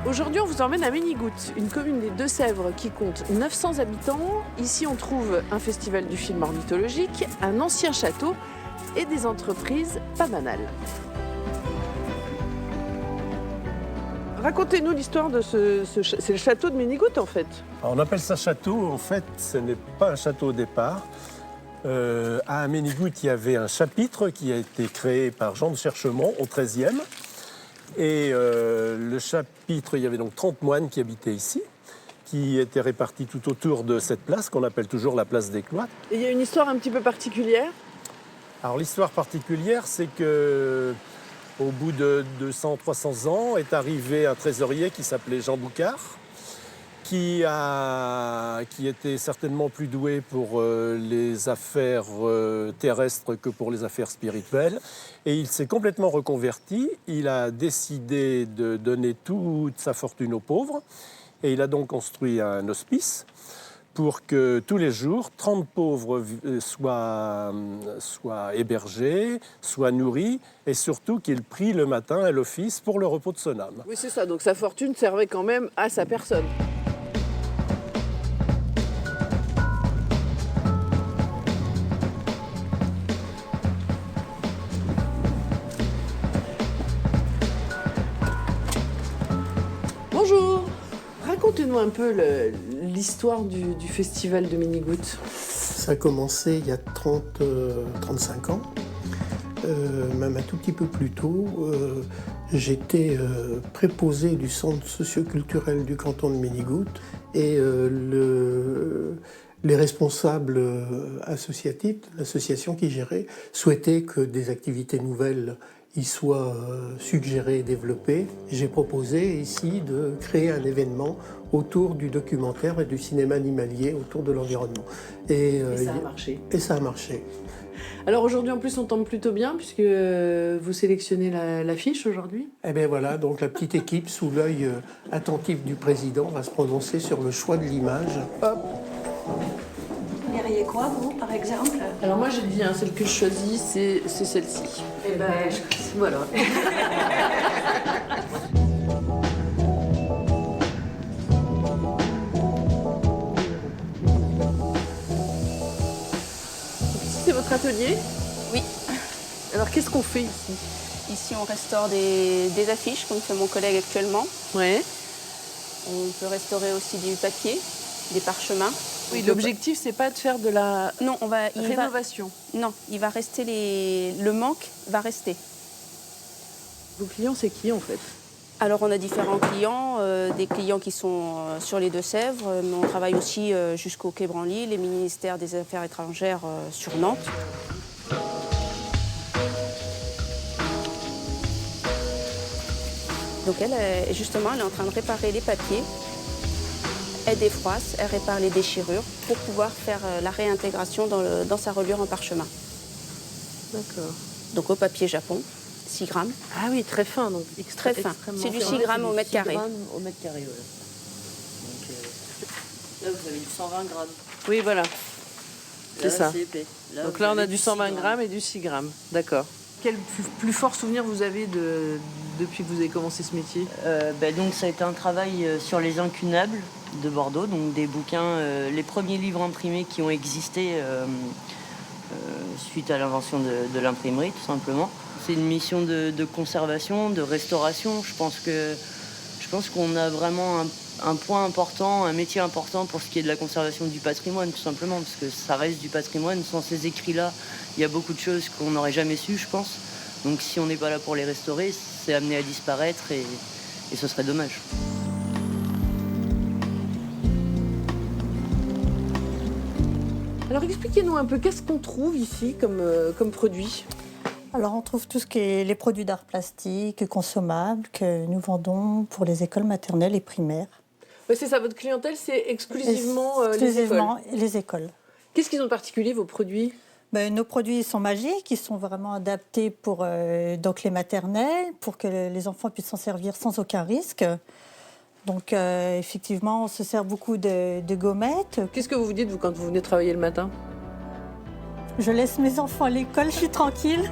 Aujourd'hui, on vous emmène à Ménigoutte, une commune des Deux-Sèvres qui compte 900 habitants. Ici, on trouve un festival du film ornithologique, un ancien château et des entreprises pas banales. Racontez-nous l'histoire de c'est le château de Ménigoutte, en fait. Alors, on appelle ça château. En fait, ce n'est pas un château au départ. À Ménigoutte, il y avait un chapitre qui a été créé par Jean de Cherchemont au XIIIe. Et le chapitre, il y avait donc 30 moines qui habitaient ici, qui étaient répartis tout autour de cette place, qu'on appelle toujours la place des Cloîtres. Et il y a une histoire un petit peu particulière. Alors l'histoire particulière, c'est que au bout de 200-300 ans, est arrivé un trésorier qui s'appelait Jean Boucard, qui était certainement plus doué pour les affaires terrestres que pour les affaires spirituelles. Et il s'est complètement reconverti. Il a décidé de donner toute sa fortune aux pauvres. Et il a donc construit un hospice pour que tous les jours, 30 pauvres soient hébergés, soient nourris, et surtout qu'ils prient le matin à l'office pour le repos de son âme. Oui, c'est ça. Donc sa fortune servait quand même à sa personne. Bonjour. Racontez-nous un peu l'histoire du festival de Ménigoutte. Ça a commencé il y a 35 ans, même un tout petit peu plus tôt. J'étais préposé du centre socio-culturel du canton de Ménigoutte et les responsables associatifs, l'association qui gérait, souhaitaient que des activités nouvelles y soient suggérées et développées. J'ai proposé ici de créer un événement autour du documentaire et du cinéma animalier, autour de l'environnement. Et ça a marché. Et ça a marché. Alors aujourd'hui, en plus, on tombe plutôt bien puisque vous sélectionnez l'affiche aujourd'hui. Eh bien voilà, donc la petite équipe, sous l'œil attentif du président, va se prononcer sur le choix de l'image. Hop. Vous verriez quoi, vous, par exemple? Alors moi, j'ai dit, celle que je choisis, c'est celle-ci. Eh ben, voilà. Ici, c'est votre atelier? Oui. Alors, qu'est-ce qu'on fait ici? Ici, on restaure des affiches, comme fait mon collègue actuellement. Ouais. On peut restaurer aussi du papier, des parchemins. Oui, l'objectif, c'est pas de faire de la rénovation. Non, il va rester le manque va rester. Vos clients, c'est qui, en fait? Alors, on a différents clients, des clients qui sont sur les Deux-Sèvres, mais on travaille aussi jusqu'au Quai Branly, les ministères des Affaires étrangères sur Nantes. Donc justement, elle est en train de réparer les papiers. Elle défroisse, elle répare les déchirures pour pouvoir faire la réintégration dans sa reliure en parchemin. D'accord. Donc au papier Japon, 6 grammes. Ah oui, très fin, donc Très fin. C'est du 6 grammes au mètre carré. 6 grammes au mètre carré, voilà. Donc, là, vous avez du 120 grammes. Oui, voilà. C'est ça. C'est épais. Donc vous là, on avez a du 120 grammes et du 6 grammes. D'accord. Quel plus fort souvenir vous avez depuis que vous avez commencé ce métier? Donc ça a été un travail sur les incunables de Bordeaux, donc des bouquins, les premiers livres imprimés qui ont existé suite à l'invention de l'imprimerie, tout simplement. C'est une mission de conservation, de restauration. Je pense qu'on a vraiment un point important, un métier important pour ce qui est de la conservation du patrimoine, tout simplement, parce que ça reste du patrimoine. Sans ces écrits-là, il y a beaucoup de choses qu'on n'aurait jamais su, je pense. Donc si on n'est pas là pour les restaurer, c'est amené à disparaître et ce serait dommage. Alors expliquez-nous un peu, qu'est-ce qu'on trouve ici comme produit? Alors on trouve tout ce qui est les produits d'art plastique consommables que nous vendons pour les écoles maternelles et primaires. Ouais, c'est ça, votre clientèle, c'est exclusivement les écoles. Qu'est-ce qu'ils ont de particulier, vos produits? Nos produits sont magiques, ils sont vraiment adaptés pour donc les maternelles, pour que les enfants puissent s'en servir sans aucun risque. Donc effectivement, on se sert beaucoup de gommettes. Qu'est-ce que vous vous dites, vous, quand vous venez travailler le matin? Je laisse mes enfants à l'école, je suis tranquille.